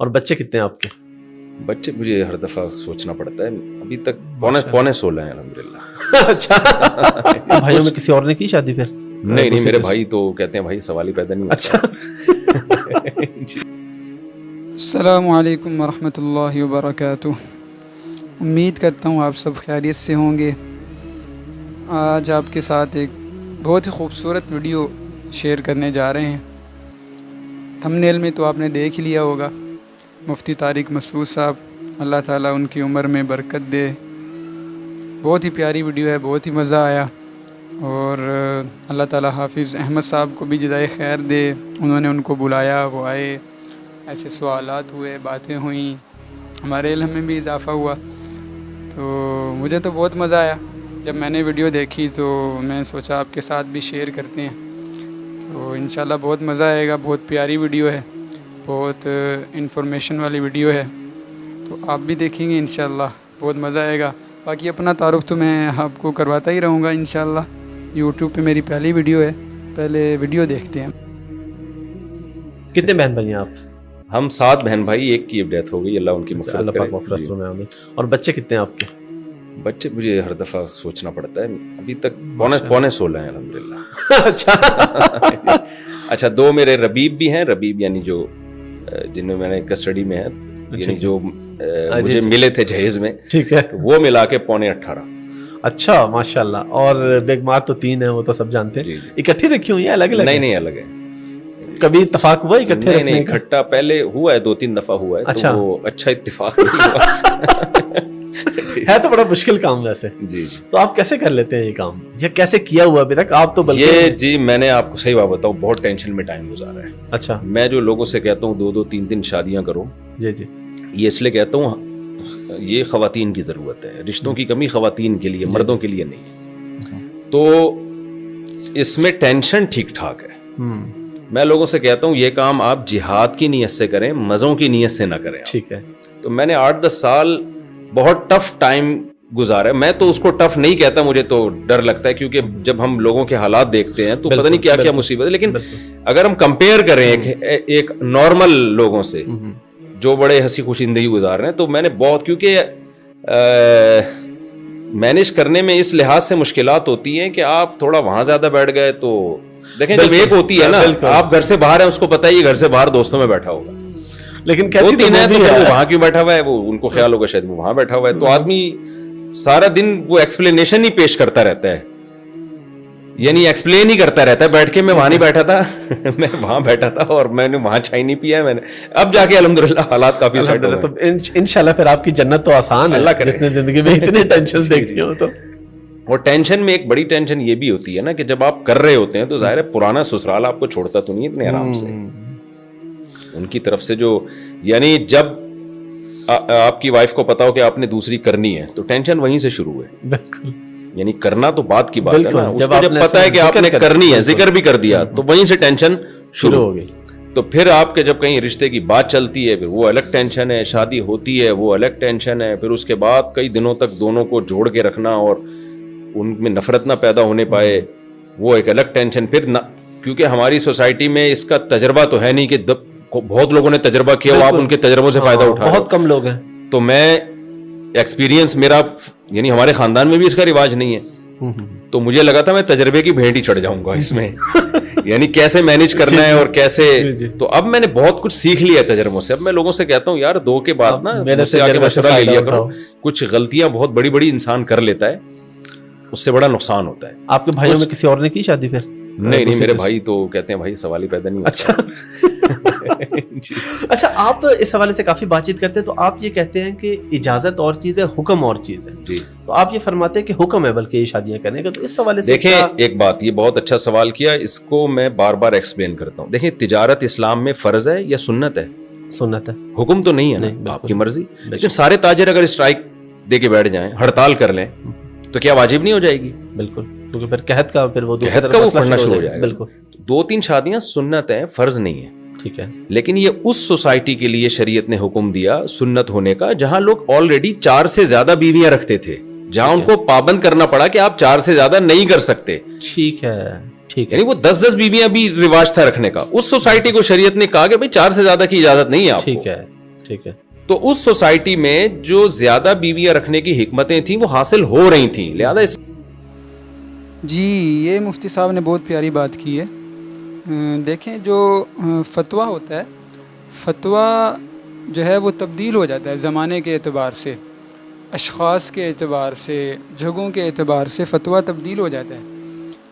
اور بچے کتنے ہیں آپ کے؟ بچے مجھے ہر دفعہ سوچنا پڑتا ہے، ابھی تک پونے 16 ہیں الحمدللہ۔ اچھا بھائیوں میں کسی اور نے کی شادی پھر؟ نہیں میرے بھائی تو کہتے ہیں بھائی سوال ہی پیدا نہیں ہوتا۔ اچھا السلام علیکم ورحمۃ اللہ وبرکاتہ، امید کرتا ہوں آپ سب خیریت سے ہوں گے۔ آج آپ کے ساتھ ایک بہت ہی خوبصورت ویڈیو شیئر کرنے جا رہے ہیں۔ تھمبنیل میں تو آپ نے دیکھ ہی لیا ہوگا، مفتی طارق مسعود صاحب، اللہ تعالیٰ ان کی عمر میں برکت دے۔ بہت ہی پیاری ویڈیو ہے، بہت ہی مزہ آیا، اور اللہ تعالیٰ حافظ احمد صاحب کو بھی جزائے خیر دے، انہوں نے ان کو بلایا، وہ آئے، ایسے سوالات ہوئے، باتیں ہوئیں، ہمارے علم میں بھی اضافہ ہوا۔ تو مجھے تو بہت مزہ آیا جب میں نے ویڈیو دیکھی، تو میں سوچا آپ کے ساتھ بھی شیئر کرتے ہیں۔ تو انشاءاللہ بہت مزہ آئے گا، بہت پیاری ویڈیو ہے، بہت انفارمیشن والی ویڈیو ہے، تو آپ بھی دیکھیں گے انشاءاللہ، بہت مزہ آئے گا۔ باقی اپنا تعارف تو میں آپ کو کرواتا ہی رہوں گا انشاءاللہ، یوٹیوب پہ میری پہلی ویڈیو ہے، پہلے ویڈیو دیکھتے ہیں۔ کتنے بہن بھائی ہیں آپ؟ ہم 7 بہن بھائی، ایک کی ڈیتھ ہو گئی، اللہ ان کی اللہ مغفرت پاک مغفرت کرے۔ فرمائے۔ اور بچے کتنے ہیں آپ کے؟ بچے مجھے ہر دفعہ سوچنا پڑتا ہے، ابھی تک پونے 16 ہیں الحمدللہ۔ اچھا 2 میرے ربیب بھی ہیں، ربیب یعنی جو جن میں نے کسٹڈی میں ہے، یعنی جو مجھے ملے تھے جہیز میں، ٹھیک ہے، وہ ملا کے پونے 18۔ اچھا ماشاءاللہ۔ اور بیگمات تو 3 ہیں، وہ تو سب جانتے ہیں۔ اکٹھی رکھی ہوئی ہیں الگ الگ؟ نہیں الگ ہے۔ کبھی اتفاق ہوا اکٹھے رکھنے نہیں، کا؟ اکٹھا پہلے ہوا ہے، 2-3 دفعہ ہوا ہے، اچھا، تو وہ اچھا اتفاق نہیں ہوا۔ ہے تو بڑا مشکل کام ویسے۔ جی تو آپ کیسے کر لیتے ہیں یہ کام؟ یہ کیسے کیا ہوا ابھی تک آپ تو؟ یہ جی میں نے آپ کو صحیح بات بتاؤں، بہت ٹینشن میں ٹائم گزارا ہے۔ اچھا، میں جو لوگوں سے کہتا ہوں 2-2 3-3 شادیاں کرو، جی جی، یہ اس لیے کہتا ہوں یہ خواتین کی ضرورت ہے، رشتوں کی کمی خواتین کے لیے، مردوں کے لیے نہیں۔ تو اس میں ٹینشن ٹھیک ٹھاک ہے۔ میں لوگوں سے کہتا ہوں یہ کام آپ جہاد کی نیت سے کریں، مزوں کی نیت سے نہ کریں۔ ٹھیک ہے۔ تو میں نے 8-10 سال بہت ٹف ٹائم گزارا، میں تو اس کو ٹف نہیں کہتا، مجھے تو ڈر لگتا ہے، کیونکہ جب ہم لوگوں کے حالات دیکھتے ہیں تو پتہ نہیں کیا کیا مصیبت ہے۔ لیکن اگر ہم کمپیئر کریں ایک نارمل لوگوں سے جو بڑے ہنسی خوشی زندگی گزار رہے ہیں، تو میں نے بہت، کیونکہ مینج کرنے میں اس لحاظ سے مشکلات ہوتی ہیں کہ آپ تھوڑا وہاں زیادہ بیٹھ گئے تو دیکھیں، جب ایک ہوتی ہے نا، آپ گھر سے باہر ہیں، اس کو پتہ ہے یہ گھر سے باہر دوستوں میں بیٹھا ہوگا، لیکن 2-3 ہے تو وہ وہاں کیوں بیٹھا ہوا ہے، وہ ان کو خیال ہوگا شاید وہ وہاں بیٹھا ہوا ہے، تو آدمی سارا دن وہ ایکسپلینیشن ہی پیش کرتا رہتا ہے، یعنی ایکسپلین ہی کرتا رہتا ہے، بیٹھ کے میں وہاں نہیں بیٹھا تھا، میں وہاں بیٹھا تھا، اور میں نے وہاں چائے نہیں پیا، میں نے اب جا کے الحمدللہ حالات کافی سیٹ ہوئے۔ تو انشاءاللہ پھر آپ کی جنت تو آسان ہے، اللہ کرے، جس نے زندگی میں اتنی ٹینشن دیکھی ہو تو۔ اور ٹینشن میں ایک بڑی ٹینشن یہ بھی ہوتی ہے نا کہ جب آپ کر رہے ہوتے ہیں تو ظاہر ہے پرانا سسرال آپ کو چھوڑتا تو نہیں اتنے آرام سے، ان کی طرف سے جو، یعنی جب آپ کی وائف کو پتا ہو کہ آپ نے دوسری کرنی ہے تو ٹینشن وہیں سے شروع ہے۔ بالکل، یعنی کرنا تو بات کی بات ہے نا، اس کو جب پتا ہے کہ آپ نے کرنی ہے، ذکر بھی کر دیا، تو وہیں سے ٹینشن شروع ہو گئی۔ تو پھر آپ کے جب کہیں رشتے کی بات چلتی ہے، پھر وہ الگ ٹینشن ہے، شادی ہوتی ہے وہ الگ ٹینشن ہے، پھر اس کے بعد کئی دنوں تک دونوں کو جوڑ کے رکھنا اور ان میں نفرت نہ پیدا ہونے پائے، وہ ایک الگ ٹینشن۔ پھر کیونکہ ہماری سوسائٹی میں اس کا تجربہ تو ہے نہیں کہ بہت لوگوں نے تجربہ کیا ہو، آپ ان کے تجربوں سے فائدہ اٹھائیں، بہت کم لوگ ہیں۔ تو میں ایکسپیرینس میرا، یعنی ہمارے خاندان میں بھی اس کا رواج نہیں ہے، تو مجھے لگا تھا میں تجربے کی بھینٹ ہی چڑھ جاؤں گا اس میں، یعنی کیسے مینج کرنا ہے اور کیسے۔ تو اب میں نے بہت کچھ سیکھ لیا تجربوں سے، اب میں لوگوں سے کہتا ہوں یار 2 کے بعد نا میرے سے آگے مشورہ لے لیا کرو، کچھ غلطیاں بہت بڑی بڑی انسان کر لیتا ہے، اس سے بڑا نقصان ہوتا ہے۔ آپ کے بھائیوں میں کسی اور نے کی شادی پھر؟ نہیں میرے بھائی تو کہتے ہیں بھائی سوال ہی پیدا نہیں ہوتا۔ اچھا، آپ اس حوالے سے کافی بات چیت کرتے ہیں، تو آپ یہ کہتے ہیں کہ اجازت اور چیز ہے، حکم اور چیز ہے، تو آپ یہ فرماتے ہیں کہ حکم ہے بلکہ یہ شادیاں کرنے کا، تو اس حوالے سے دیکھیں ایک بات، یہ بہت اچھا سوال کیا، اس کو میں بار بار ایکسپلین کرتا ہوں۔ دیکھیں تجارت اسلام میں فرض ہے یا سنت ہے؟ سنت ہے، حکم تو نہیں ہے نا، آپ کی مرضی۔ لیکن سارے تاجر اگر اسٹرائک دے کے بیٹھ جائیں، ہڑتال کر لیں، تو کیا واجب نہیں ہو جائے گی؟ بالکل، کیونکہ پھر قحط کا پھر وہ پڑھنا شروع ہو جائے گا۔ بالکل، 2-3 شادیاں سنت ہیں، فرض نہیں ہے، ٹھیک ہے، لیکن یہ اس سوسائٹی کے لیے شریعت نے حکم دیا سنت ہونے کا جہاں لوگ آلریڈی 4 سے زیادہ بیویاں رکھتے تھے، جہاں ان کو پابند کرنا پڑا کہ آپ 4 سے زیادہ نہیں کر سکتے۔ ٹھیک ہے، ٹھیک ہے، یعنی وہ 10-10 بیویاں بھی رواج تھا رکھنے کا، اس سوسائٹی کو شریعت نے کہا کہ بھائی 4 سے زیادہ کی اجازت نہیں ہے آپ کو۔ ٹھیک ہے، ٹھیک ہے. تو اس سوسائٹی میں جو زیادہ بیویاں رکھنے کی حکمتیں تھیں وہ حاصل ہو رہی تھیں, لہذا جی یہ مفتی صاحب نے بہت پیاری بات کی ہے. دیکھیں جو فتویٰ ہوتا ہے, فتویٰ جو ہے وہ تبدیل ہو جاتا ہے زمانے کے اعتبار سے, اشخاص کے اعتبار سے, جگہوں کے اعتبار سے فتویٰ تبدیل ہو جاتا ہے.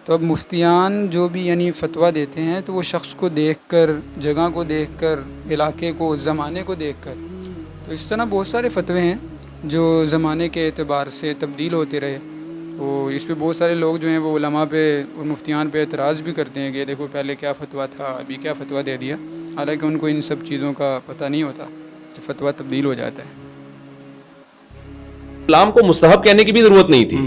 تو اب مفتیان جو بھی یعنی فتویٰ دیتے ہیں تو وہ شخص کو دیکھ کر, جگہ کو دیکھ کر, علاقے کو, زمانے کو دیکھ کر, تو اس طرح بہت سارے فتوے ہیں جو زمانے کے اعتبار سے تبدیل ہوتے رہے. تو اس پہ بہت سارے لوگ جو ہیں وہ علماء پہ اور مفتیان پہ اعتراض بھی کرتے ہیں کہ دیکھو پہلے کیا فتویٰ تھا, ابھی کیا فتویٰ دے دیا, حالانکہ ان کو ان سب چیزوں کا پتہ نہیں ہوتا کہ فتویٰ تبدیل ہو جاتا ہے. اسلام کو مستحب کہنے کی بھی ضرورت نہیں تھی,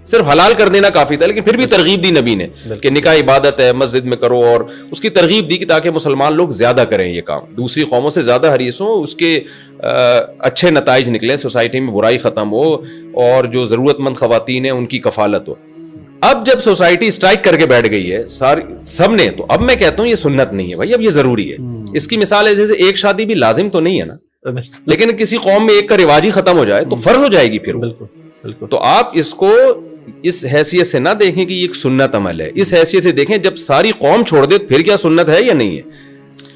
صرف حلال کر دینا کافی تھا, لیکن پھر بھی ترغیب دی نبی نے کہ نکاح عبادت ہے, مسجد میں کرو, اور اس کی ترغیب دی کہ تاکہ مسلمان لوگ زیادہ کریں یہ کام, دوسری قوموں سے زیادہ حریص ہوں, اس کے اچھے نتائج نکلیں, سوسائٹی میں برائی ختم ہو, اور جو ضرورت مند خواتین ہیں ان کی کفالت ہو. اب جب سوسائٹی اسٹرائک کر کے بیٹھ گئی ہے سب نے, تو اب میں کہتا ہوں یہ سنت نہیں ہے بھائی, اب یہ ضروری ہے. اس کی مثال ہے جیسے ایک شادی بھی لازم تو نہیں ہے نا, لیکن کسی قوم میں ایک کا رواج ہی ختم ہو جائے تو فرض ہو جائے گی پھر. بالکل. تو آپ اس کو اس حیثیت سے نہ دیکھیں کہ یہ ایک سنت عمل ہے, اس حیثیت سے دیکھیں جب ساری قوم چھوڑ دے پھر کیا سنت ہے یا نہیں ہے.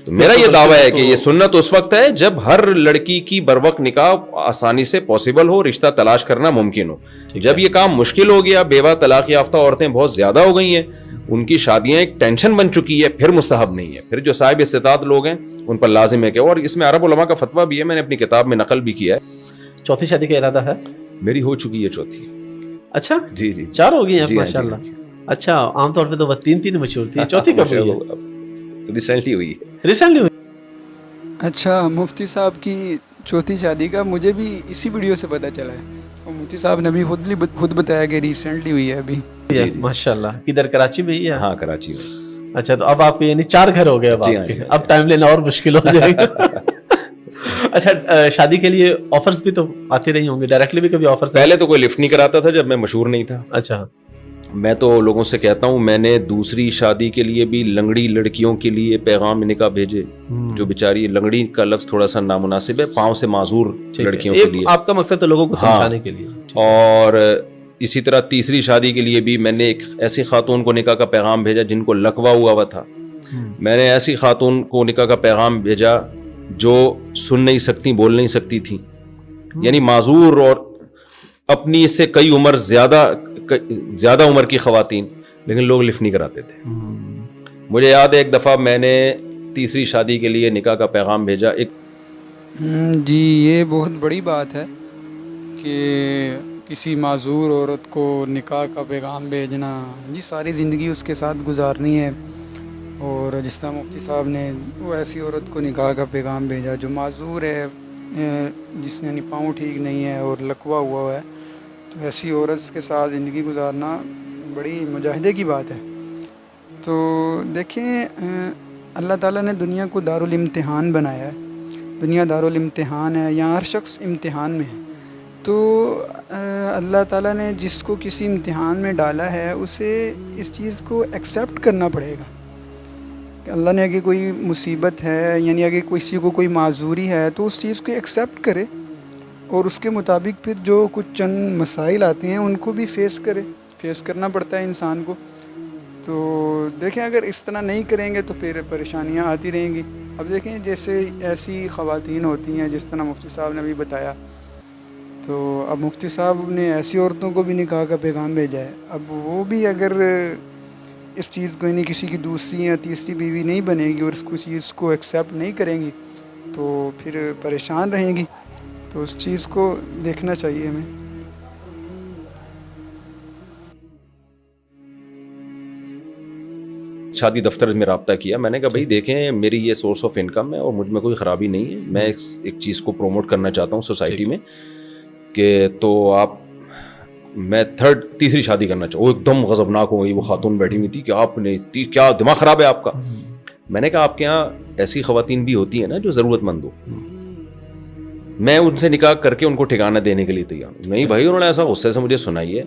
تو میرا یہ دعویٰ ہے کہ یہ سنت اس وقت ہے جب ہر لڑکی کی بروقت نکاح آسانی سے پاسبل ہو, رشتہ تلاش کرنا ممکن ہو. جب یہ کام مشکل ہو گیا, بیوہ طلاق یافتہ عورتیں بہت زیادہ ہو گئی ہیں, ان کی شادیاں ایک ٹینشن بن چکی ہے, پھر مستحب نہیں ہے. پھر جو صاحب استطاعت لوگ ہیں ان پر لازم ہے کہ, اور اس میں عرب علماء کا فتویٰ بھی ہے, میں نے اپنی کتاب میں نقل بھی کیا ہے. چوتھی شادی کا ارادہ ہے؟ میری ہو چکی ہے چوتھی. اچھا جی جی, 4 ہو گئی ہیں ماشاءاللہ. اچھا عام طور پہ تو 3 مشہور تھی, چوتھی کب ہوئی ہے؟ ریسنٹلی ہوئی ہے. ریسنٹلی ہوئی. اچھا مفتی صاحب کی چوتھی شادی کا مجھے بھی اسی ویڈیو سے پتہ چلا ہے, اور مفتی صاحب نے بھی خود بتایا کہ ریسنٹلی ہوئی ہے ابھی. ماشاءاللہ. کدھر کراچی میں ہی ہے؟ ہاں کراچی میں. اچھا تو اب آپ کے یعنی 4 گھر ہو گئے اب آپ کے, اب ٹائم لینا اور مشکل ہو جائے گا. اچھا شادی کے لیے آفرز بھی تو آتے رہی ہوں گے, ڈائریکٹلی بھی کبھی آفرز؟ پہلے تو کوئی لفٹ نہیں کراتا تھا جب میں مشہور نہیں تھا. اچھا. میں تو لوگوں سے کہتا ہوں, میں نے دوسری شادی کے لیے بھی لنگڑی لڑکیوں کے لیے پیغام نکاح بھیجے, جو بیچاری, لنگڑی کا لفظ تھوڑا سا نامناسب ہے, پاؤں سے معذور لڑکیوں کے لیے. آپ کا مقصد تو لوگوں کو سمجھانے کے لیے. اور اسی طرح تیسری شادی کے لیے بھی میں نے ایک ایسی خاتون کو نکاح کا پیغام بھیجا جن کو لقوہ ہوا تھا. میں نے ایسی خاتون کو نکاح کا پیغام بھیجا جو سن نہیں سکتی, بول نہیں سکتی تھی, یعنی معذور, اور اپنی اس سے کئی عمر زیادہ عمر کی خواتین, لیکن لوگ لفٹ نہیں کراتے تھے. مجھے یاد ہے ایک دفعہ میں نے تیسری شادی کے لیے نکاح کا پیغام بھیجا. ایک جی یہ بہت بڑی بات ہے کہ کسی معذور عورت کو نکاح کا پیغام بھیجنا, جی ساری زندگی اس کے ساتھ گزارنی ہے. اور جس طرح مفتی صاحب نے وہ ایسی عورت کو نکاح کا پیغام بھیجا جو معذور ہے, جس نے پاؤں ٹھیک نہیں ہے اور لقوہ ہوا ہے, تو ایسی عورت کے ساتھ زندگی گزارنا بڑی مجاہدے کی بات ہے. تو دیکھیں اللہ تعالیٰ نے دنیا کو دارالامتحان بنایا ہے, دنیا دارالامتحان ہے, یہاں ہر شخص امتحان میں ہے. تو اللہ تعالیٰ نے جس کو کسی امتحان میں ڈالا ہے اسے اس چیز کو ایکسیپٹ کرنا پڑے گا. کہ اللہ نے اگر کوئی مصیبت ہے, یعنی اگر کسی کو کوئی معذوری ہے تو اس چیز کو ایکسیپٹ کرے, اور اس کے مطابق پھر جو کچھ چند مسائل آتے ہیں ان کو بھی فیس کرنا پڑتا ہے انسان کو. تو دیکھیں اگر اس طرح نہیں کریں گے تو پھر پریشانیاں آتی رہیں گی. اب دیکھیں جیسے ایسی خواتین ہوتی ہیں جس طرح مفتی صاحب نے بھی بتایا, تو اب مفتی صاحب نے ایسی عورتوں کو بھی نکاح کا پیغام بھیجا ہے. اب وہ بھی اگر اس چیز کو یعنی کسی کی دوسری یا تیسری بیوی نہیں بنے گی اور اس کو چیز کو ایکسیپٹ نہیں کریں گی تو پھر پریشان رہیں گی. تو اس چیز کو دیکھنا چاہیے ہمیں. شادی دفتر میں رابطہ کیا, میں نے کہا بھائی دیکھیں میری یہ سورس آف انکم ہے اور مجھ میں کوئی خرابی نہیں ہے, میں ایک چیز کو پروموٹ کرنا چاہتا ہوں سوسائٹی میں کہ تو آپ, میں تیسری شادی کرنا چاہوں. وہ ایک دم غضبناک ہو گئی, وہ خاتون بیٹھی ہوئی تھی کہ آپ نے کیا دماغ خراب ہے آپ کا. میں نے کہا آپ کے یہاں ایسی خواتین بھی ہوتی ہیں نا جو ضرورت مند ہو, میں ان سے نکاح کر کے ان کو ٹھکانہ دینے کے لیے تیار ہوں. نہیں بھائی, انہوں نے ایسا غصے سے مجھے سنائی ہے.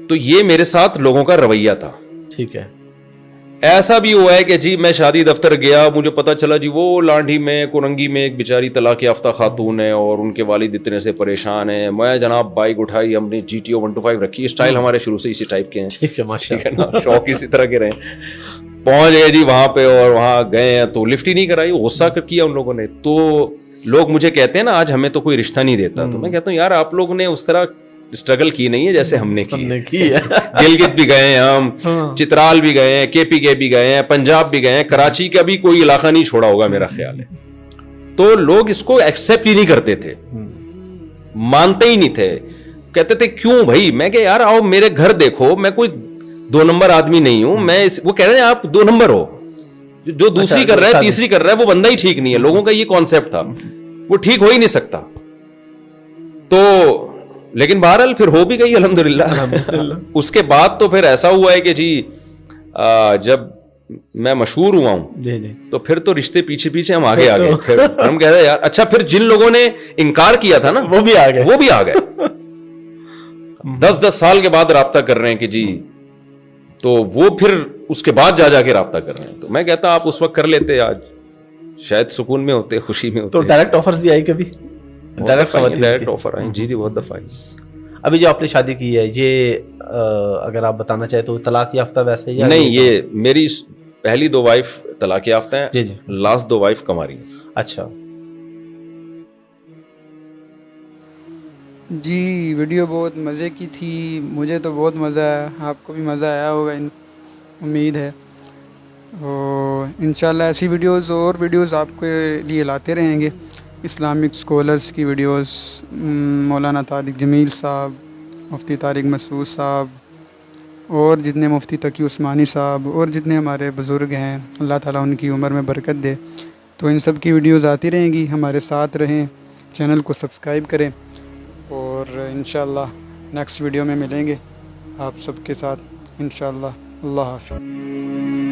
تو یہ میرے ساتھ لوگوں کا رویہ تھا. ٹھیک ہے ایسا بھی ہوا ہے کہ جی میں شادی دفتر گیا, مجھے پتا چلا جی وہ لانڈھی میں کورنگی میں ایک بیچاری طلاق یافتہ خاتون ہے اور ان کے والد اتنے سے پریشان ہیں. میں جناب بائک اٹھائی, ہم نے GTO 125 رکھی, اسٹائل ہمارے شروع سے اسی ٹائپ کے ہیں, ٹھیک ہے نا, شوق اسی طرح کے رہے. پہنچ گئے جی وہاں پہ, اور وہاں گئے ہیں تو لفٹ ہی نہیں کرائی, غصہ کیا ان لوگوں نے. تو لوگ مجھے کہتے ہیں نا آج ہمیں تو کوئی رشتہ نہیں دیتا, تو میں کہتا ہوں یار آپ لوگوں نے اس طرح اسٹرگل کی نہیں ہے جیسے ہم نے کی ہے. گلگت بھی گئے ہیں ہم, چترال بھی گئے ہیں, KPK بھی گئے ہیں, پنجاب بھی گئے ہیں, کراچی کا بھی کوئی علاقہ نہیں چھوڑا ہوگا میرا خیال ہے. تو لوگ اس کو ایکسپٹ ہی نہیں کرتے تھے, مانتے ہی نہیں تھے, کہتے تھے کیوں بھائی. میں کہ یار آؤ میرے گھر دیکھو, میں کوئی 2 نمبر آدمی نہیں ہوں. میں وہ کہہ رہے ہیں آپ 2 نمبر ہو, جو دوسری کر رہا ہے تیسری کر رہا ہے وہ بندہ ہی ٹھیک نہیں ہے. لوگوں کا یہ کانسیپٹ تھا, وہ ٹھیک ہو ہی نہیں سکتا. تو لیکن بہرحال پھر ہو بھی گئی الحمدللہ. اس کے بعد تو پھر ایسا ہوا ہے کہ جی جب میں مشہور ہوا ہوں تو پھر تو رشتے پیچھے پیچھے ہم آگے آگے. پھر ہم کہہ رہے ہیں یار اچھا, پھر جن لوگوں نے انکار کیا تھا نا وہ بھی آ گئے 10 سال کے بعد رابطہ کر رہے ہیں کہ جی, تو وہ پھر اس کے بعد جا کے رابطہ کر رہے ہیں. تو میں کہتا آپ اس وقت کر لیتے, آج شاید سکون میں ہوتے, خوشی میں ہوتے. تو ڈائریکٹ آفرز بھی آئی کبھی؟ ڈائریکٹ آفر آئیں جی, بہت دفعہ. ابھی جو آپ نے شادی کی ہے یہ اگر آپ بتانا چاہیں تو طلاق یافتہ ویسے یا نہیں؟ یہ میری پہلی 2 وائف طلاق یافتہ ہیں, جی جی, لاسٹ 2 وائف کماری. اچھا جی, ویڈیو بہت مزے کی تھی, مجھے تو بہت مزہ آیا, آپ کو بھی مزہ آیا ہوگا امید ہے. اور انشاءاللہ ایسی ویڈیوز اور ویڈیوز آپ کے لیے لاتے رہیں گے. اسلامک اسکالرس کی ویڈیوز, مولانا طارق جمیل صاحب, مفتی طارق مسعود صاحب, اور جتنے مفتی تقی عثمانی صاحب, اور جتنے ہمارے بزرگ ہیں, اللہ تعالیٰ ان کی عمر میں برکت دے. تو ان سب کی ویڈیوز آتی رہیں گی, ہمارے ساتھ رہیں, چینل کو سبسکرائب کریں, اور انشاءاللہ نیکسٹ ویڈیو میں ملیں گے آپ سب کے ساتھ انشاءاللہ. اللہ حافظ.